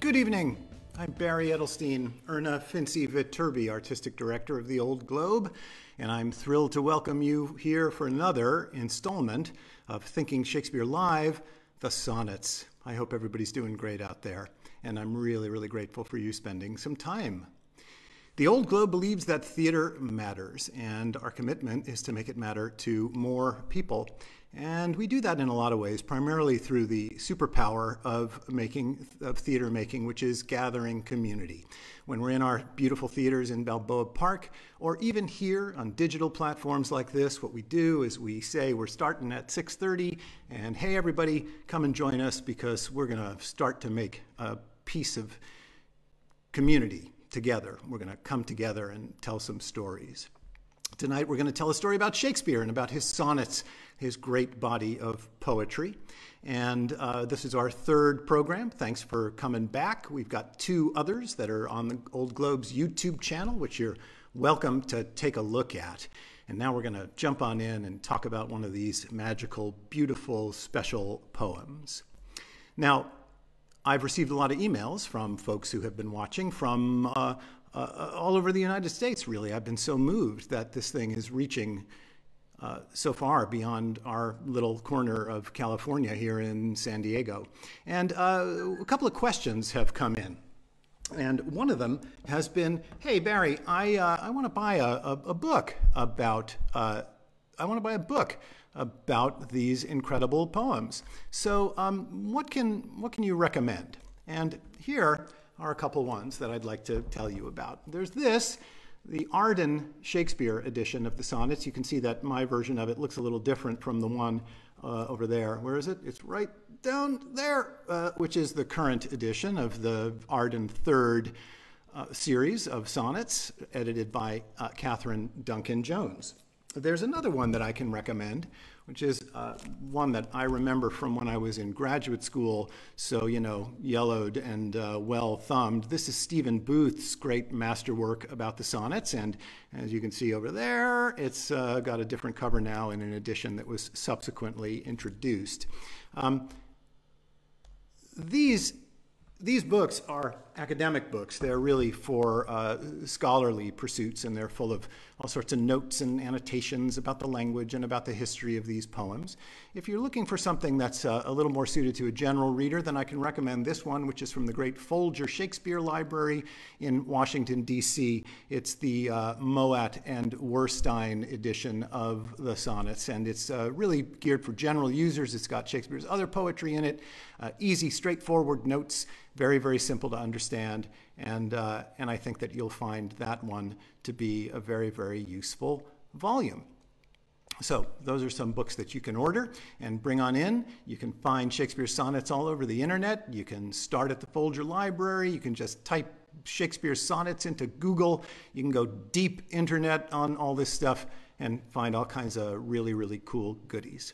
Good evening. I'm Barry Edelstein, Erna, Finci, Viterbi, Artistic Director of the Old Globe, and I'm thrilled to welcome you here for another installment of Thinking Shakespeare Live, the Sonnets. I hope everybody's doing great out there, and I'm really, really grateful for you spending some time. The Old Globe believes that theater matters, and our commitment is to make it matter to more people. And we do that in a lot of ways, primarily through the superpower of theater making, which is gathering community. When we're in our beautiful theaters in Balboa Park, or even here on digital platforms like this, what we do is we say we're starting at 6:30, and hey everybody, come and join us because we're going to start to make a piece of community together. We're going to come together and tell some stories. Tonight we're going to tell a story about Shakespeare and about his sonnets, his great body of poetry. And this is our third program. Thanks for coming back. We've got two others that are on the Old Globe's YouTube channel, which you're welcome to take a look at. And now we're going to jump on in and talk about one of these magical, beautiful, special poems. Now, I've received a lot of emails from folks who have been watching from all over the United States, really. I've been so moved that this thing is reaching so far beyond our little corner of California here in San Diego. And a couple of questions have come in. And one of them has been, hey, Barry, I want to buy a book about these incredible poems. So what can you recommend? And here are a couple ones that I'd like to tell you about. There's this, the Arden Shakespeare edition of the Sonnets. You can see that my version of it looks a little different from the one over there. Where is it? It's right down there, which is the current edition of the Arden Third series of sonnets, edited by Catherine Duncan Jones. There's another one that I can recommend, which is one that I remember from when I was in graduate school, so, you know, yellowed and well-thumbed. This is Stephen Booth's great masterwork about the sonnets, and as you can see over there, it's got a different cover now in an edition that was subsequently introduced. These books are academic books. They're really for scholarly pursuits, and they're full of all sorts of notes and annotations about the language and about the history of these poems. If you're looking for something that's a little more suited to a general reader, then I can recommend this one, which is from the great Folger Shakespeare Library in Washington, D.C. It's the Moat and Werstein edition of the sonnets, and it's really geared for general users. It's got Shakespeare's other poetry in it, easy, straightforward notes, very, very simple to understand, and I think that you'll find that one to be a very, very useful volume. So those are some books that you can order and bring on in. You can find Shakespeare sonnets all over the internet. You can start at the Folger Library. You can just type Shakespeare sonnets into Google. You can go deep internet on all this stuff and find all kinds of really, really cool goodies.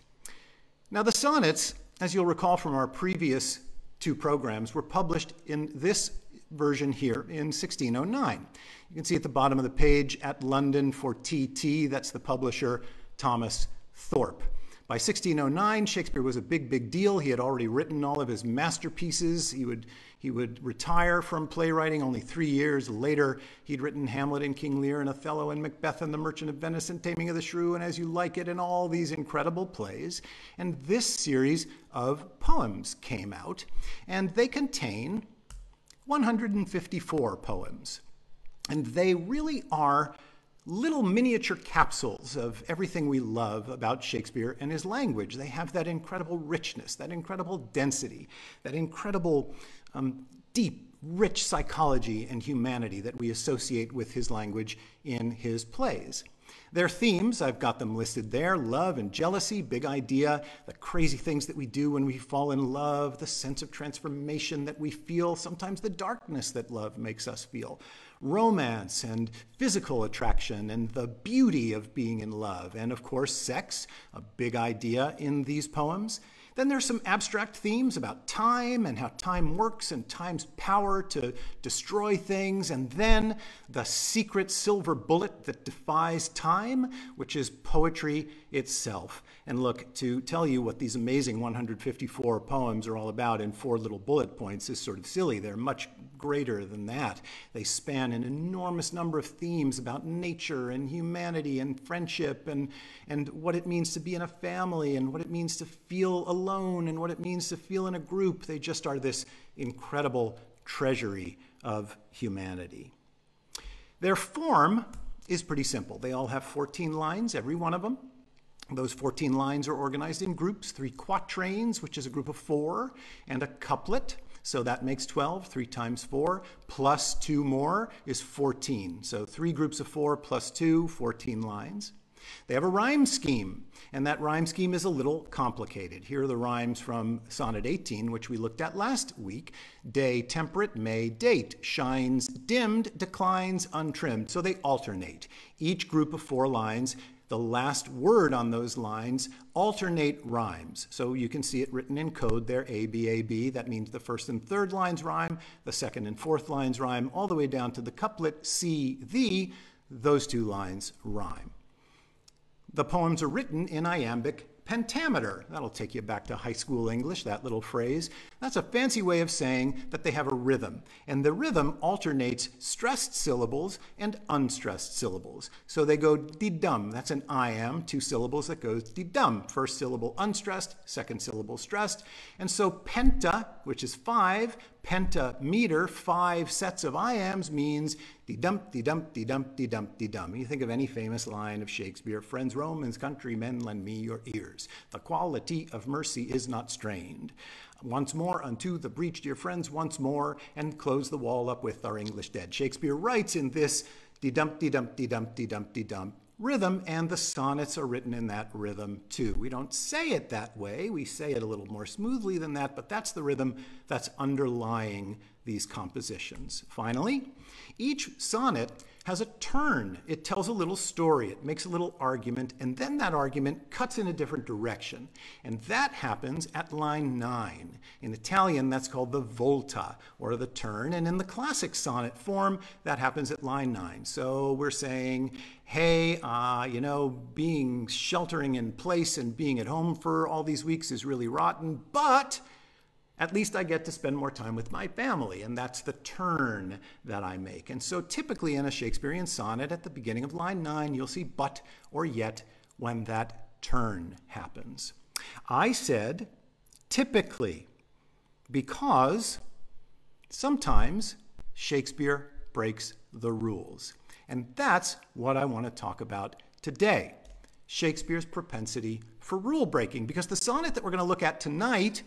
Now the sonnets, as you'll recall from our previous two programs, were published in this version here in 1609. You can see at the bottom of the page, at London for TT, that's the publisher, Thomas Thorpe. By 1609, Shakespeare was a big, big deal. He had already written all of his masterpieces. He would retire from playwriting only 3 years later. He'd written Hamlet and King Lear and Othello and Macbeth and The Merchant of Venice and Taming of the Shrew and As You Like It and all these incredible plays. And this series of poems came out, and they contain 154 poems. And they really are little miniature capsules of everything we love about Shakespeare and his language. They have that incredible richness, that incredible density, that incredible deep, rich psychology and humanity that we associate with his language in his plays. Their themes, I've got them listed there: love and jealousy, big idea, the crazy things that we do when we fall in love, the sense of transformation that we feel, sometimes the darkness that love makes us feel, romance and physical attraction and the beauty of being in love, and of course sex, a big idea in these poems. Then there's some abstract themes about time and how time works and time's power to destroy things. And then the secret silver bullet that defies time, which is poetry itself. And look, to tell you what these amazing 154 poems are all about in 4 little bullet points is sort of silly. They're much greater than that. They span an enormous number of themes about nature and humanity and friendship and what it means to be in a family and what it means to feel alone and what it means to feel in a group. They just are this incredible treasury of humanity. Their form is pretty simple. They all have 14 lines, every one of them. Those 14 lines are organized in groups, 3 quatrains, which is a group of 4, and a couplet. So that makes 12, 3 times 4, plus 2 more is 14. So 3 groups of 4 plus 2, 14 lines. They have a rhyme scheme, and that rhyme scheme is a little complicated. Here are the rhymes from Sonnet 18, which we looked at last week. Day temperate, May date, shines dimmed, declines untrimmed. So they alternate. Each group of 4 lines, the last word on those lines alternate rhymes. So you can see it written in code there, A, B, A, B. That means the first and third lines rhyme, the second and fourth lines rhyme, all the way down to the couplet, C, thee. Those 2 lines rhyme. The poems are written in iambic pentameter. That'll take you back to high school English, that little phrase. That's a fancy way of saying that they have a rhythm. And the rhythm alternates stressed syllables and unstressed syllables. So they go de-dum. That's an iamb, 2 syllables that goes de-dum. First syllable unstressed, second syllable stressed. And so penta, which is 5, pentameter, 5 sets of iambs, means de-dum, de-dum, de-dum, de-dum, de-dum. You think of any famous line of Shakespeare, friends, Romans, countrymen, lend me your ears. The quality of mercy is not strained. Once more unto the breach, dear friends, once more, and close the wall up with our English dead. Shakespeare writes in this de-dum, de-dum, de-dum, de-dum, de-dum rhythm, and the sonnets are written in that rhythm too. We don't say it that way. We say it a little more smoothly than that, but that's the rhythm that's underlying these compositions. Finally, each sonnet has a turn. It tells a little story. It makes a little argument, and then that argument cuts in a different direction. And that happens at line 9. In Italian, that's called the volta, or the turn. And in the classic sonnet form, that happens at line 9. So we're saying, hey, being sheltering in place and being at home for all these weeks is really rotten, but at least I get to spend more time with my family, and that's the turn that I make. And so typically in a Shakespearean sonnet, at the beginning of line 9, you'll see but or yet when that turn happens. I said typically because sometimes Shakespeare breaks the rules. And that's what I want to talk about today, Shakespeare's propensity for rule breaking, because the sonnet that we're going to look at tonight,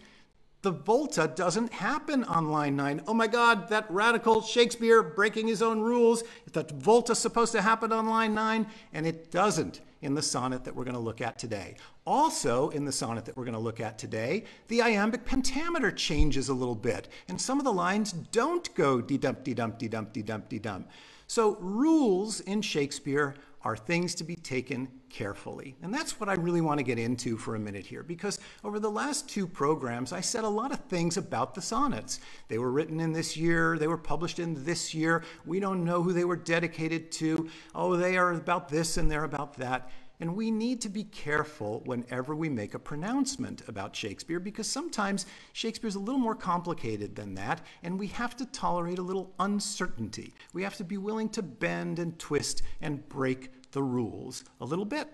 the volta doesn't happen on line 9. Oh my God, that radical Shakespeare breaking his own rules. That volta's supposed to happen on line 9, and it doesn't in the sonnet that we're going to look at today. Also, in the sonnet that we're going to look at today, the iambic pentameter changes a little bit, and some of the lines don't go de-dum, de-dum, de-dum, de-dum, de-dum. So rules in Shakespeare are things to be taken carefully. And that's what I really want to get into for a minute here, because over the last 2 programs, I said a lot of things about the sonnets. They were written in this year. They were published in this year. We don't know who they were dedicated to. Oh, they are about this and they're about that. And we need to be careful whenever we make a pronouncement about Shakespeare, because sometimes Shakespeare's a little more complicated than that, and we have to tolerate a little uncertainty. We have to be willing to bend and twist and break the rules a little bit.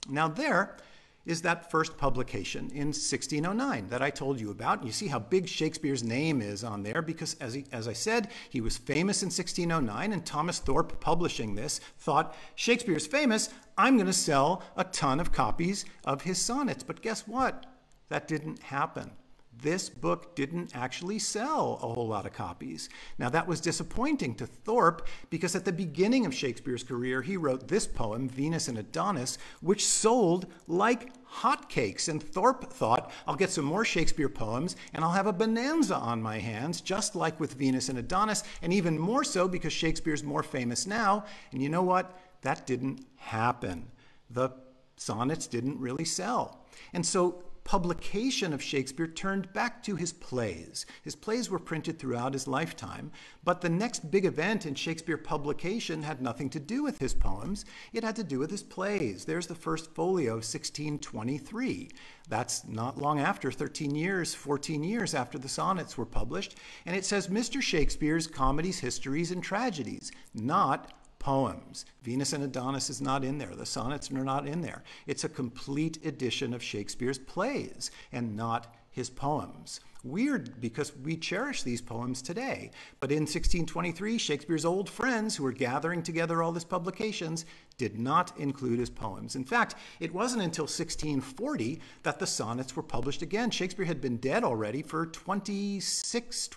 Now there is that first publication in 1609 that I told you about. You see how big Shakespeare's name is on there, because as I said, he was famous in 1609, and Thomas Thorpe, publishing this, thought, Shakespeare's famous, I'm going to sell a ton of copies of his sonnets. But guess what? That didn't happen. This book didn't actually sell a whole lot of copies. Now that was disappointing to Thorpe, because at the beginning of Shakespeare's career, he wrote this poem, Venus and Adonis, which sold like hotcakes. And Thorpe thought, I'll get some more Shakespeare poems and I'll have a bonanza on my hands, just like with Venus and Adonis, and even more so because Shakespeare's more famous now. And you know what? That didn't happen. The sonnets didn't really sell. And so publication of Shakespeare turned back to his plays. His plays were printed throughout his lifetime, but the next big event in Shakespeare publication had nothing to do with his poems. It had to do with his plays. There's the first folio, 1623. That's not long after, 13 years, 14 years after the sonnets were published. And it says, Mr. Shakespeare's comedies, histories, and tragedies, not poems. Venus and Adonis is not in there. The sonnets are not in there. It's a complete edition of Shakespeare's plays and not his poems. Weird, because we cherish these poems today. But in 1623, Shakespeare's old friends who were gathering together all his publications did not include his poems. In fact, it wasn't until 1640 that the sonnets were published again. Shakespeare had been dead already for 26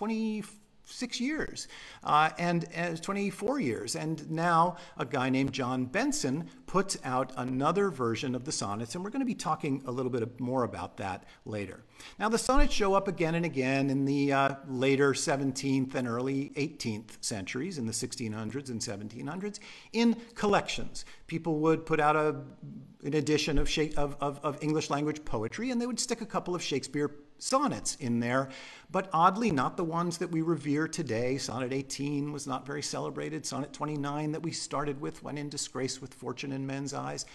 years, and 24 years. And now a guy named John Benson puts out another version of the sonnets, and we're going to be talking a little bit more about that later. Now, the sonnets show up again and again in the later 17th and early 18th centuries, in the 1600s and 1700s, in collections. People would put out an edition of English language poetry, and they would stick a couple of Shakespeare sonnets in there, but oddly not the ones that we revere today. Sonnet 18 was not very celebrated. Sonnet 29 that we started with went in disgrace with fortune in men's eyes.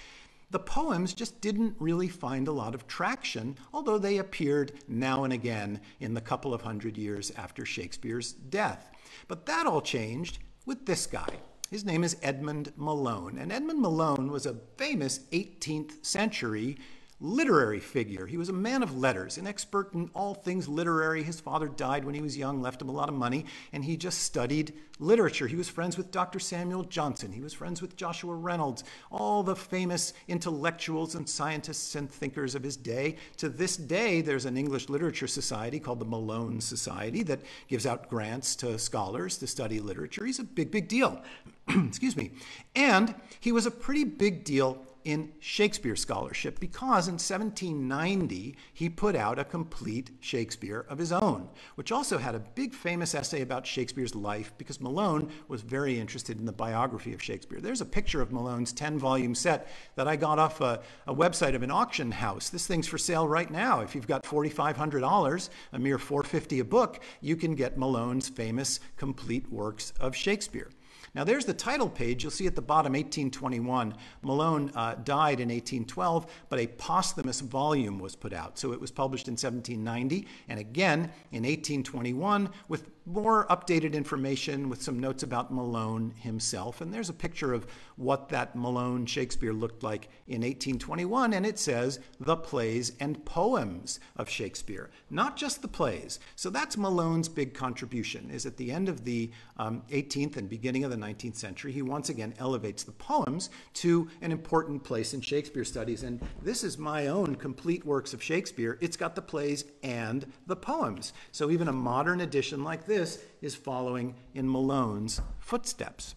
The poems just didn't really find a lot of traction, although they appeared now and again in the couple of hundred years after Shakespeare's death. But that all changed with this guy. His name is Edmund Malone, and Edmund Malone was a famous 18th century literary figure. He was a man of letters, an expert in all things literary. His father died when he was young, left him a lot of money, and he just studied literature. He was friends with Dr. Samuel Johnson. He was friends with Joshua Reynolds, all the famous intellectuals and scientists and thinkers of his day. To this day, there's an English literature society called the Malone Society that gives out grants to scholars to study literature. He's a big, big deal. Excuse me. And he was a pretty big deal in Shakespeare scholarship, because in 1790 he put out a complete Shakespeare of his own, which also had a big famous essay about Shakespeare's life, because Malone was very interested in the biography of Shakespeare. There's a picture of Malone's 10-volume set that I got off a website of an auction house. This thing's for sale right now. If you've got $4,500, a mere $450 a book, you can get Malone's famous complete works of Shakespeare. Now there's the title page. You'll see at the bottom, 1821. Malone died in 1812, but a posthumous volume was put out. So it was published in 1790, and again in 1821 with more updated information with some notes about Malone himself. And there's a picture of what that Malone Shakespeare looked like in 1821, and it says, "The plays and poems of Shakespeare," not just the plays. So that's Malone's big contribution, is at the end of the 18th and beginning of the 19th century, he once again elevates the poems to an important place in Shakespeare studies. And this is my own complete works of Shakespeare. It's got the plays and the poems. So even a modern edition like this is following in Malone's footsteps.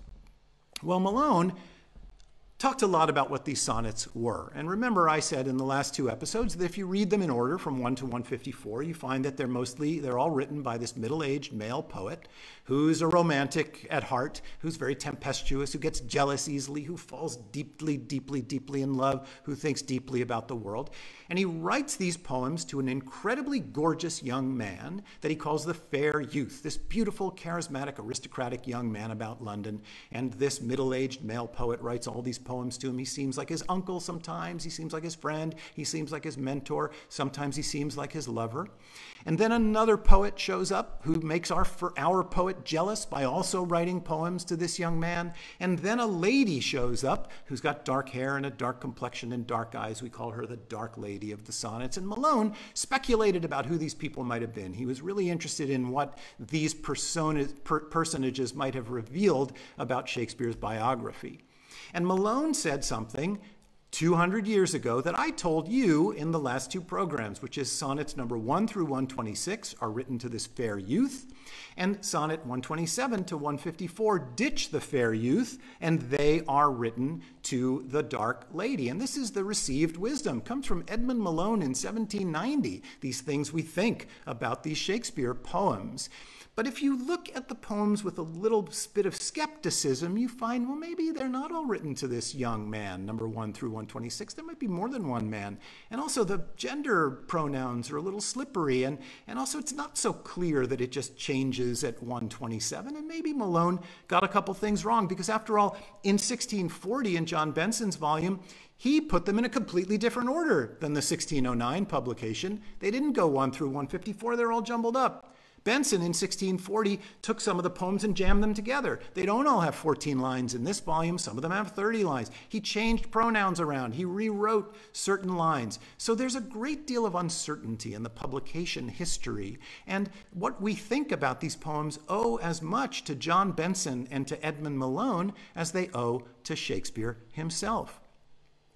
Well, Malone talked a lot about what these sonnets were. And remember, I said in the last two episodes that if you read them in order from 1 to 154, you find that they're all written by this middle-aged male poet who's a romantic at heart, who's very tempestuous, who gets jealous easily, who falls deeply, deeply, deeply in love, who thinks deeply about the world. And he writes these poems to an incredibly gorgeous young man that he calls the fair youth, this beautiful, charismatic, aristocratic young man about London. And this middle-aged male poet writes all these poems to him. He seems like his uncle sometimes, he seems like his friend, he seems like his mentor, sometimes he seems like his lover. And then another poet shows up who makes our poet jealous by also writing poems to this young man. And then a lady shows up who's got dark hair and a dark complexion and dark eyes. We call her the dark lady of the sonnets. And Malone speculated about who these people might have been. He was really interested in what these personages might have revealed about Shakespeare's biography. And Malone said something 200 years ago that I told you in the last two programs, which is sonnets number 1 through 126 are written to this fair youth, and sonnet 127 to 154 ditch the fair youth, and they are written to the dark lady. And this is the received wisdom. Comes from Edmund Malone in 1790, these things we think about these Shakespeare poems. But if you look at the poems with a little bit of skepticism, you find, well, maybe they're not all written to this young man, number 1 through 126. There might be more than one man. And also the gender pronouns are a little slippery. And also it's not so clear that it just changes at 127. And maybe Malone got a couple things wrong, because after all, in 1640 in John Benson's volume, he put them in a completely different order than the 1609 publication. They didn't go 1 through 154. They're all jumbled up. Benson in 1640 took some of the poems and jammed them together. They don't all have 14 lines in this volume. Some of them have 30 lines. He changed pronouns around. He rewrote certain lines. So there's a great deal of uncertainty in the publication history. And what we think about these poems owe as much to John Benson and to Edmund Malone as they owe to Shakespeare himself.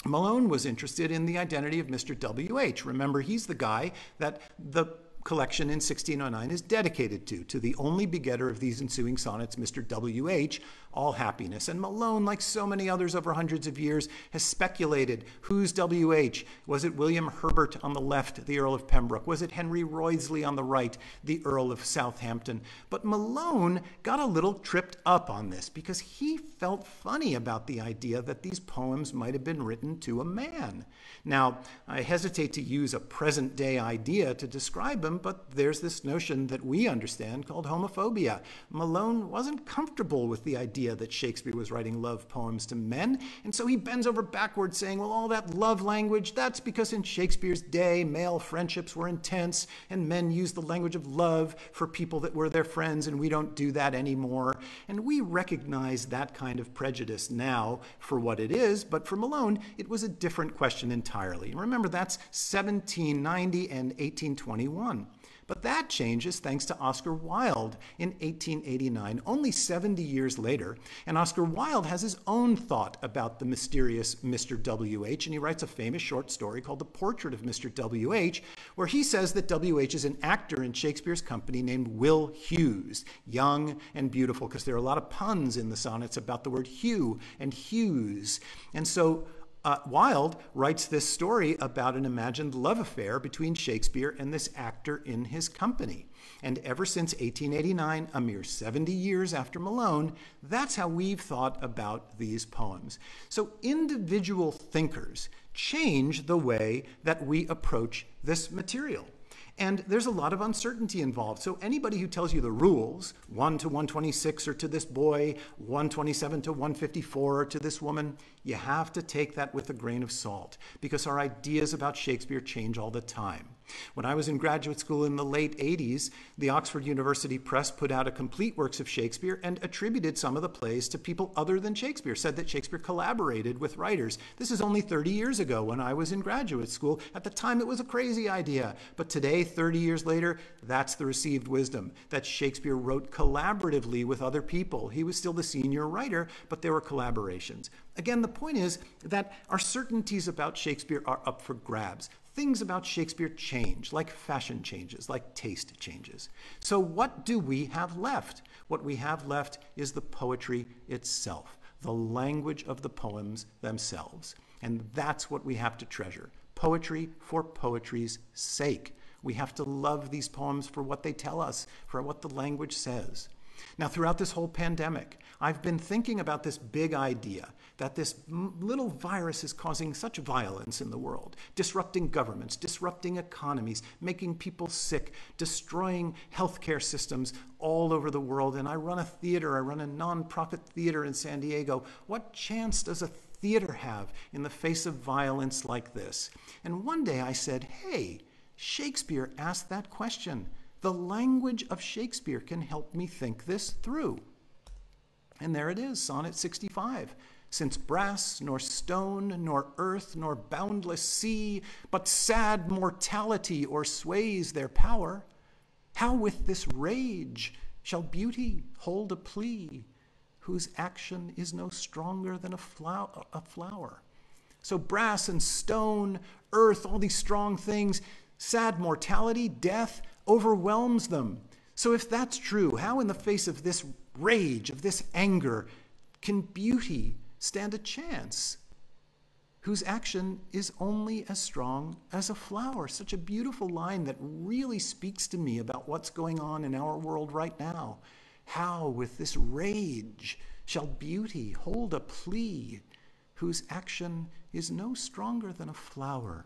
Malone was interested in the identity of Mr. W.H. Remember, he's the guy that the collection in 1609 is dedicated to the only begetter of these ensuing sonnets, Mr. W.H., all happiness. And Malone, like so many others over hundreds of years, has speculated, who's W.H.? Was it William Herbert on the left, the Earl of Pembroke? Was it Henry Wriothesley on the right, the Earl of Southampton? But Malone got a little tripped up on this because he felt funny about the idea that these poems might have been written to a man. Now, I hesitate to use a present-day idea to describe them, but there's this notion that we understand called homophobia. Malone wasn't comfortable with the idea that Shakespeare was writing love poems to men, and so he bends over backwards saying, well, all that love language, that's because in Shakespeare's day, male friendships were intense, and men used the language of love for people that were their friends, and we don't do that anymore. And we recognize that kind of prejudice now for what it is, but for Malone, it was a different question entirely. And remember, that's 1790 and 1821. But that changes thanks to Oscar Wilde in 1889, only 70 years later. And Oscar Wilde has his own thought about the mysterious Mr. W.H., and he writes a famous short story called The Portrait of Mr. W.H., where he says that W.H. is an actor in Shakespeare's company named Will Hughes, young and beautiful, because there are a lot of puns in the sonnets about the word hue and hues. And so Wilde writes this story about an imagined love affair between Shakespeare and this actor in his company. And ever since 1889, a mere 70 years after Malone, that's how we've thought about these poems. So individual thinkers change the way that we approach this material. And there's a lot of uncertainty involved. So anybody who tells you the rules, 1 to 126 or to this boy, 127 to 154 or to this woman, you have to take that with a grain of salt, because our ideas about Shakespeare change all the time. When I was in graduate school in the late 80s, the Oxford University Press put out a complete works of Shakespeare and attributed some of the plays to people other than Shakespeare, said that Shakespeare collaborated with writers. This is only 30 years ago when I was in graduate school. At the time, it was a crazy idea. But today, 30 years later, that's the received wisdom, that Shakespeare wrote collaboratively with other people. He was still the senior writer, but there were collaborations. Again, the point is that our certainties about Shakespeare are up for grabs. Things about Shakespeare change, like fashion changes, like taste changes. So what do we have left? What we have left is the poetry itself, the language of the poems themselves. And that's what we have to treasure. Poetry for poetry's sake. We have to love these poems for what they tell us, for what the language says. Now, throughout this whole pandemic, I've been thinking about this big idea that this little virus is causing such violence in the world, disrupting governments, disrupting economies, making people sick, destroying healthcare systems all over the world. And I run a theater, I run a nonprofit theater in San Diego. What chance does a theater have in the face of violence like this? And one day I said, hey, Shakespeare asked that question. The language of Shakespeare can help me think this through. And there it is, Sonnet 65. Since brass, nor stone, nor earth, nor boundless sea, but sad mortality o'ersways their power, how with this rage shall beauty hold a plea, whose action is no stronger than a flower? So brass and stone, earth, all these strong things, sad mortality, death, overwhelms them. So if that's true, how in the face of this rage, of this anger, can beauty stand a chance? whose action is only as strong as a flower. Such a beautiful line that really speaks to me about what's going on in our world right now. How with this rage shall beauty hold a plea, whose action is no stronger than a flower.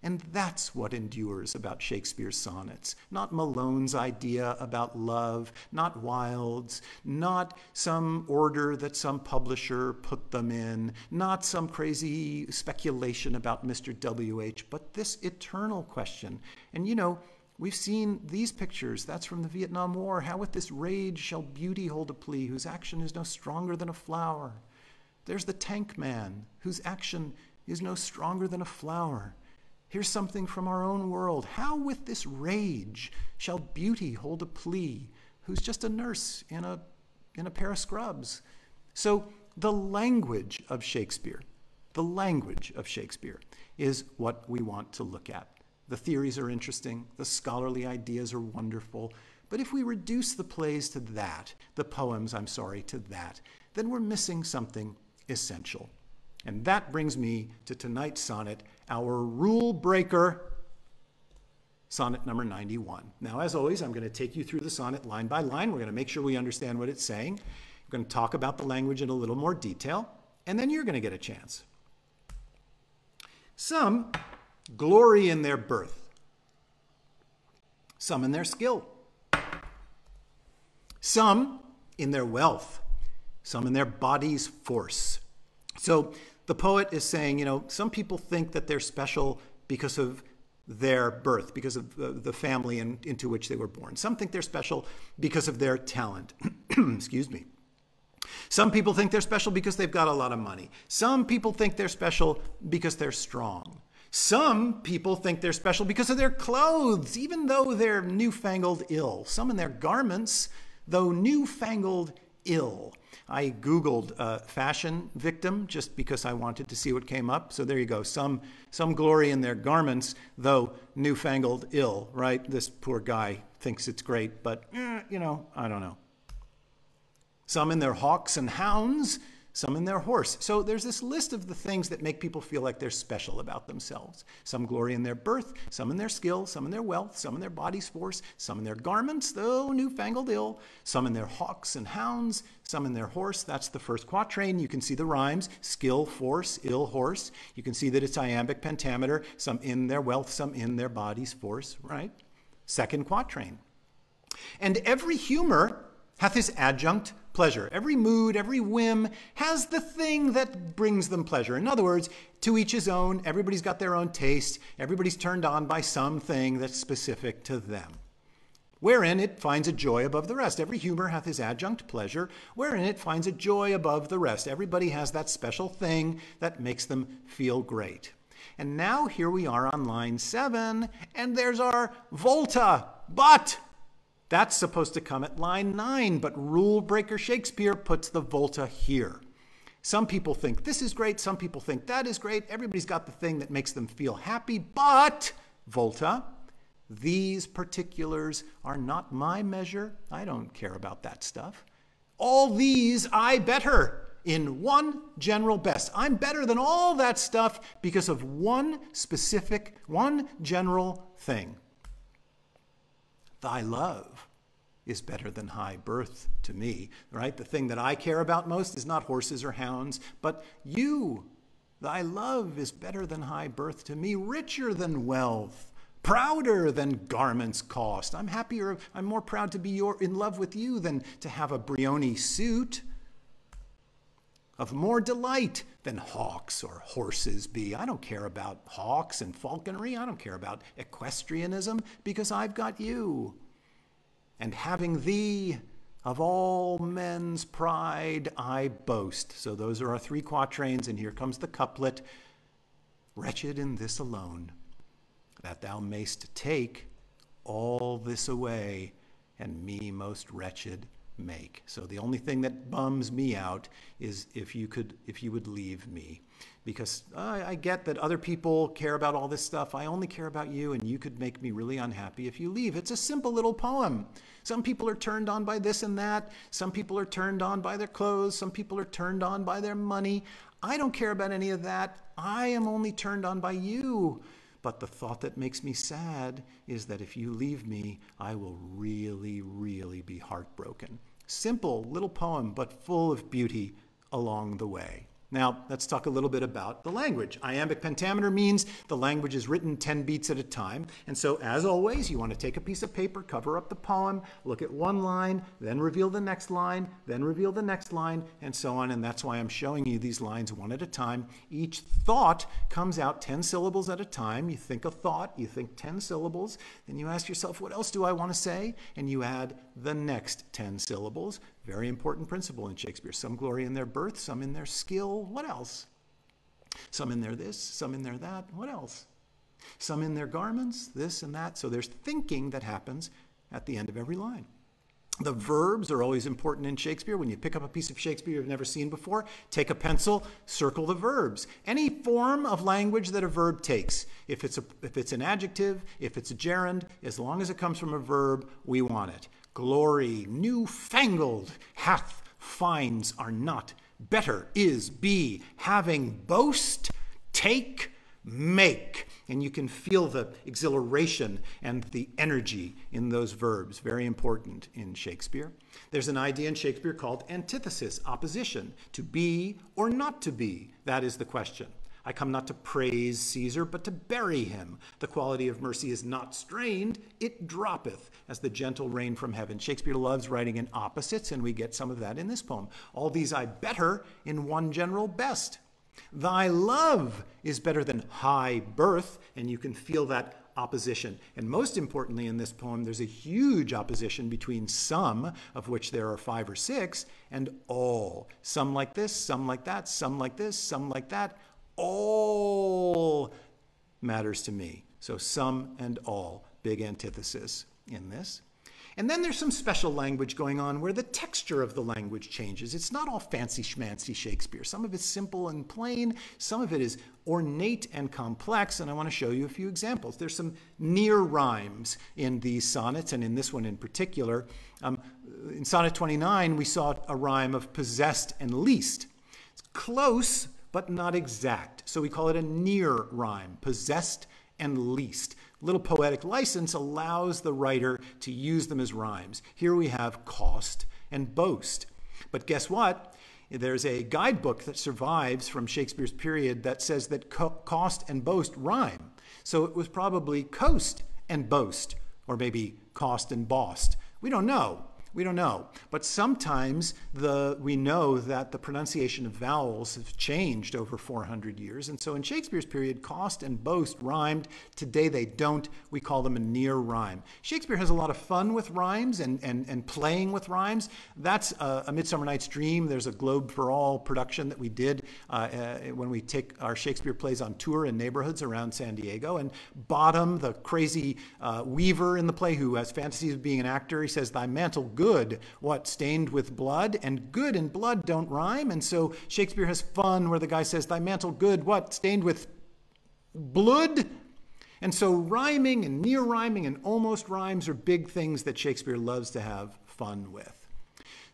And that's what endures about Shakespeare's sonnets. Not Malone's idea about love, not Wilde's, not some order that some publisher put them in, not some crazy speculation about Mr. W.H., but this eternal question. And you know, we've seen these pictures. That's from the Vietnam War. How with this rage shall beauty hold a plea, whose action is no stronger than a flower. There's the tank man, whose action is no stronger than a flower. Here's something from our own world. How with this rage shall beauty hold a plea, who's just a nurse in a pair of scrubs? So the language of Shakespeare is what we want to look at. The theories are interesting, the scholarly ideas are wonderful, but if we reduce the plays to that, the poems, I'm sorry, to that, then we're missing something essential. And that brings me to tonight's sonnet, our rule breaker, sonnet number 91. Now, as always, I'm going to take you through the sonnet line by line. We're going to make sure we understand what it's saying. We're going to talk about the language in a little more detail, and then you're going to get a chance. Some glory in their birth, some in their skill, some in their wealth, some in their body's force. So the poet is saying, you know, some people think that they're special because of their birth, because of the family into which they were born. Some think they're special because of their talent. Excuse me. Some people think they're special because they've got a lot of money. Some people think they're special because they're strong. Some people think they're special because of their clothes, even though they're newfangled ill. Some in their garments, though newfangled ill. I Googled fashion victim just because I wanted to see what came up. So there you go. Some glory in their garments, though newfangled ill, right? This poor guy thinks it's great, but, you know, I don't know. Some in their hawks and hounds, some in their horse. So there's this list of the things that make people feel like they're special about themselves. Some glory in their birth, some in their skill, some in their wealth, some in their body's force, some in their garments, though newfangled ill, some in their hawks and hounds, some in their horse. That's the first quatrain. You can see the rhymes, skill, force, ill, horse. You can see that it's iambic pentameter, some in their wealth, some in their body's force, right? Second quatrain. And every humor hath his adjunct pleasure. Every mood, every whim has the thing that brings them pleasure. In other words, to each his own. Everybody's got their own taste. Everybody's turned on by something that's specific to them, wherein it finds a joy above the rest. Every humor hath his adjunct pleasure, wherein it finds a joy above the rest. Everybody has that special thing that makes them feel great. And now here we are on line 7, and there's our volta, but that's supposed to come at line 9, but rule breaker Shakespeare puts the volta here. Some people think this is great, some people think that is great. Everybody's got the thing that makes them feel happy, but volta, these particulars are not my measure. I don't care about that stuff. All these I better in one general best. I'm better than all that stuff because of one specific, one general thing. Thy love is better than high birth to me, right? The thing that I care about most is not horses or hounds, but you. Thy love is better than high birth to me, richer than wealth, prouder than garments cost. I'm happier, I'm more proud to be in love with you than to have a Brioni suit. Of more delight than hawks or horses be. I don't care about hawks and falconry. I don't care about equestrianism because I've got you. And having thee, of all men's pride, I boast. So those are our 3 quatrains, and here comes the couplet. Wretched in this alone, that thou mayst take all this away, and me most wretched make. So the only thing that bums me out is if you would leave me, because I get that other people care about all this stuff. I only care about you, and you could make me really unhappy if you leave. It's a simple little poem. Some people are turned on by this and that. Some people are turned on by their clothes. Some people are turned on by their money. I don't care about any of that. I am only turned on by you. But the thought that makes me sad is that if you leave me, I will really, really be heartbroken. Simple little poem, but full of beauty along the way. Now, let's talk a little bit about the language. Iambic pentameter means the language is written 10 beats at a time. And so, as always, you want to take a piece of paper, cover up the poem, look at one line, then reveal the next line, then reveal the next line, and so on. And that's why I'm showing you these lines one at a time. Each thought comes out 10 syllables at a time. You think a thought, you think 10 syllables, then you ask yourself, what else do I want to say? And you add the next 10 syllables. Very important principle in Shakespeare. Some glory in their birth, some in their skill. What else? Some in their this, some in their that. What else? Some in their garments, this and that. So there's thinking that happens at the end of every line. The verbs are always important in Shakespeare. When you pick up a piece of Shakespeare you've never seen before, take a pencil, circle the verbs. Any form of language that a verb takes. If it's an adjective, if it's a gerund, as long as it comes from a verb, we want it. Glory, newfangled, hath, finds, are not, better, is, be, having, boast, take, make. And you can feel the exhilaration and the energy in those verbs. Very important in Shakespeare. There's an idea in Shakespeare called antithesis, opposition. To be or not to be, that is the question. I come not to praise Caesar, but to bury him. The quality of mercy is not strained, it droppeth as the gentle rain from heaven. Shakespeare loves writing in opposites, and we get some of that in this poem. All these I better in one general best. Thy love is better than high birth, and you can feel that opposition. And most importantly in this poem, there's a huge opposition between some, of which there are 5 or 6, and all. Some like this, some like that, some like this, some like that. All matters to me. So some and all, big antithesis in this. And then there's some special language going on where the texture of the language changes. It's not all fancy schmancy Shakespeare. Some of it's simple and plain. Some of it is ornate and complex, and I want to show you a few examples. There's some near rhymes in these sonnets, and in this one in particular. In Sonnet 29, we saw a rhyme of possessed and least. It's close, but not exact. So we call it a near rhyme, possessed and least. Little poetic license allows the writer to use them as rhymes. Here we have cost and boast. But guess what? There's a guidebook that survives from Shakespeare's period that says that cost and boast rhyme. So it was probably coast and boast, or maybe cost and bost. We don't know. We don't know. But sometimes we know that the pronunciation of vowels has changed over 400 years. And so in Shakespeare's period, cost and boast rhymed. Today they don't. We call them a near rhyme. Shakespeare has a lot of fun with rhymes and playing with rhymes. That's A Midsummer Night's Dream. There's a Globe for All production that we did when we take our Shakespeare plays on tour in neighborhoods around San Diego. And Bottom, the crazy weaver in the play who has fantasies of being an actor, he says, "Thy mantle good, what, stained with blood?" And good and blood don't rhyme. And so Shakespeare has fun where the guy says, "Thy mantle good, what, stained with blood?" And so rhyming and near rhyming and almost rhymes are big things that Shakespeare loves to have fun with.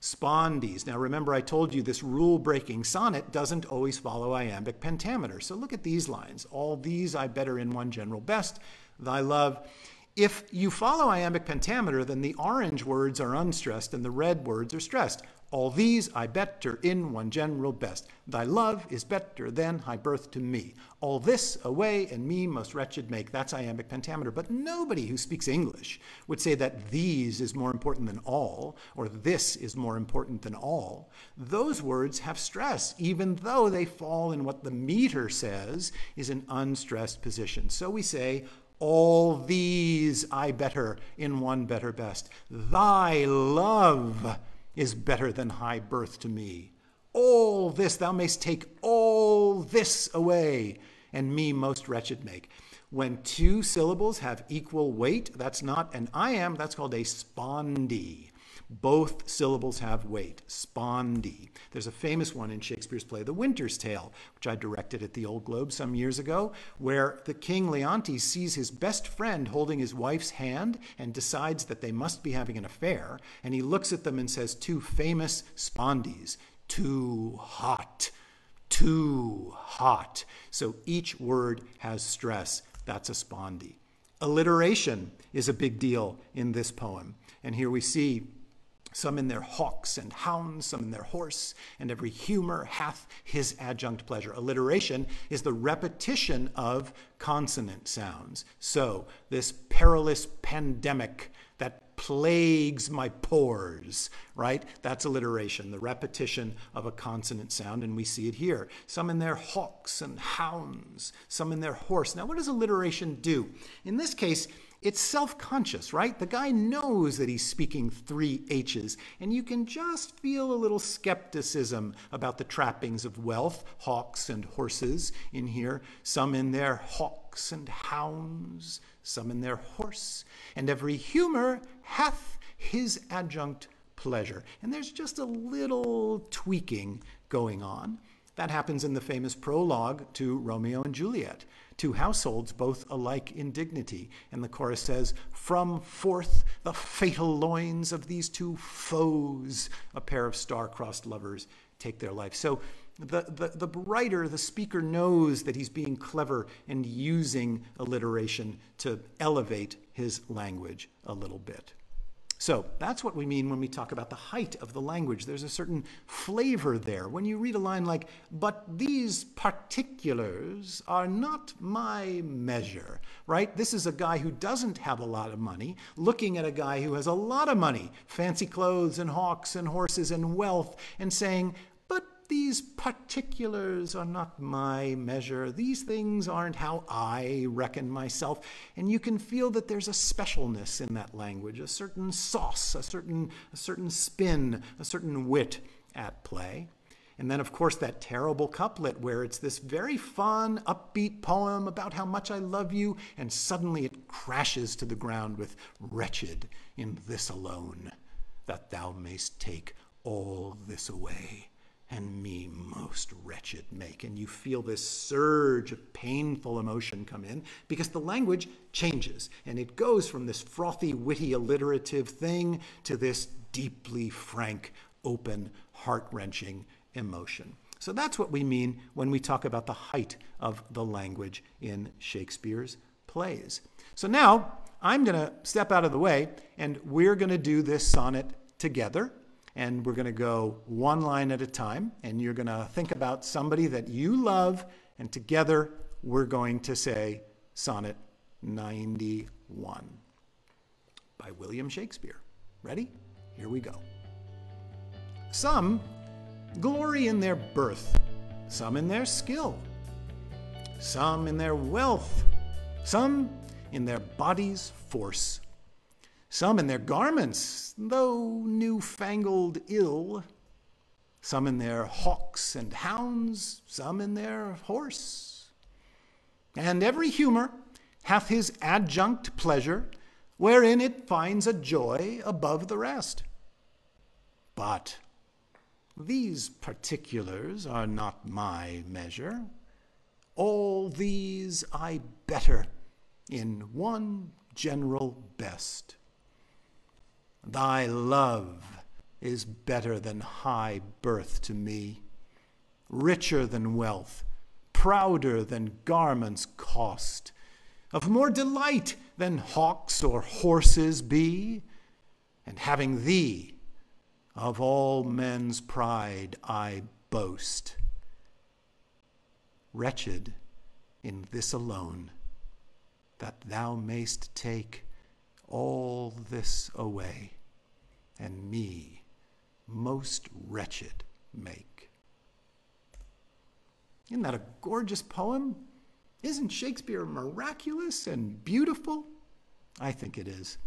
Spondees. Now remember, I told you this rule-breaking sonnet doesn't always follow iambic pentameter. So look at these lines. All these I better in one general best. Thy love. If you follow iambic pentameter, then the orange words are unstressed and the red words are stressed. All these I better in one general best. Thy love is better than high birth to me. All this away and me most wretched make. That's iambic pentameter. But nobody who speaks English would say that these is more important than all, or this is more important than all. Those words have stress, even though they fall in what the meter says is an unstressed position. So we say, all these I better in one better best. Thy love is better than high birth to me. All this, thou mayst take all this away, and me most wretched make. When 2 syllables have equal weight, that's not an iamb, that's called a spondee. Both syllables have weight, spondee. There's a famous one in Shakespeare's play, The Winter's Tale, which I directed at the Old Globe some years ago, where the King Leontes sees his best friend holding his wife's hand and decides that they must be having an affair, and he looks at them and says 2 famous spondees, too hot, too hot. So each word has stress. That's a spondee. Alliteration is a big deal in this poem. And here we see some in their hawks and hounds, some in their horse, and every humor hath his adjunct pleasure. Alliteration is the repetition of consonant sounds. So this perilous pandemic that plagues my pores, right? That's alliteration, the repetition of a consonant sound, and we see it here. Some in their hawks and hounds, some in their horse. Now, what does alliteration do? In this case, it's self-conscious, right? The guy knows that he's speaking three H's, and you can just feel a little skepticism about the trappings of wealth, hawks and horses in here. Some in their hawks and hounds, some in their horse, and every humor hath his adjunct pleasure. And there's just a little tweaking going on. That happens in the famous prologue to Romeo and Juliet. Two households, both alike in dignity. And the chorus says, from forth the fatal loins of these two foes, a pair of star-crossed lovers take their life. So the writer, the speaker, knows that he's being clever and using alliteration to elevate his language a little bit. So that's what we mean when we talk about the height of the language. There's a certain flavor there. When you read a line like, but these particulars are not my measure, right? This is a guy who doesn't have a lot of money looking at a guy who has a lot of money, fancy clothes and hawks and horses and wealth, and saying, but these particulars are not my measure. These things aren't how I reckon myself. And you can feel that there's a specialness in that language, a certain sauce, a certain spin, a certain wit at play. And then, of course, that terrible couplet where it's this very fun, upbeat poem about how much I love you, and suddenly it crashes to the ground with wretched in this alone, that thou mayst take all this away, and me most wretched make. And you feel this surge of painful emotion come in because the language changes and it goes from this frothy, witty, alliterative thing to this deeply frank, open, heart-wrenching emotion. So that's what we mean when we talk about the height of the language in Shakespeare's plays. So now I'm going to step out of the way and we're going to do this sonnet together. And we're going to go one line at a time, and you're going to think about somebody that you love, and together we're going to say Sonnet 91 by William Shakespeare. Ready? Here we go. Some glory in their birth, some in their skill, some in their wealth, some in their body's force, some in their garments, though new-fangled ill, some in their hawks and hounds, some in their horse. And every humor hath his adjunct pleasure, wherein it finds a joy above the rest. But these particulars are not my measure. All these I better in one general best. Thy love is better than high birth to me, richer than wealth, prouder than garments cost, of more delight than hawks or horses be, and having thee, of all men's pride I boast. Wretched in this alone, that thou mayst take all this away, and me most wretched make. Isn't that a gorgeous poem? Isn't Shakespeare miraculous and beautiful? I think it is.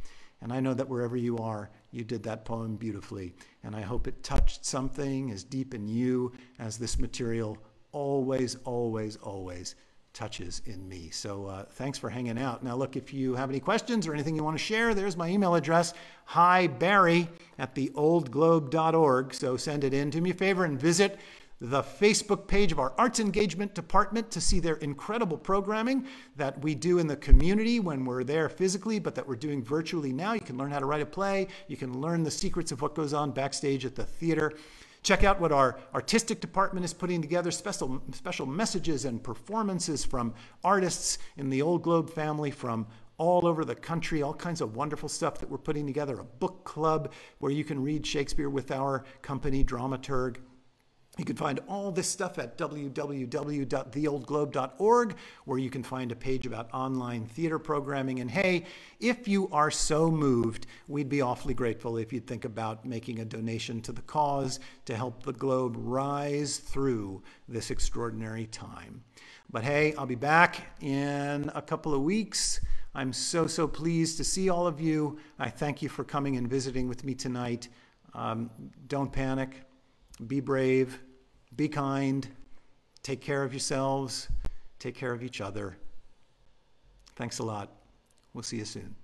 And I know that wherever you are, you did that poem beautifully. And I hope it touched something as deep in you as this material always, always, always touches in me. So thanks for hanging out. Now look, if you have any questions or anything you want to share, there's my email address, hibarry@theoldglobe.org. So send it in. Do me a favor and visit the Facebook page of our Arts Engagement Department to see their incredible programming that we do in the community when we're there physically, but that we're doing virtually now. You can learn how to write a play. You can learn the secrets of what goes on backstage at the theater. Check out what our artistic department is putting together, special messages and performances from artists in the Old Globe family from all over the country, all kinds of wonderful stuff that we're putting together, a book club where you can read Shakespeare with our company, Dramaturg. You can find all this stuff at www.theoldglobe.org, where you can find a page about online theater programming. And hey, if you are so moved, we'd be awfully grateful if you'd think about making a donation to the cause to help the Globe rise through this extraordinary time. But hey, I'll be back in a couple of weeks. I'm so pleased to see all of you. I thank you for coming and visiting with me tonight. Don't panic. Be brave, be kind, take care of yourselves, take care of each other. Thanks a lot. We'll see you soon.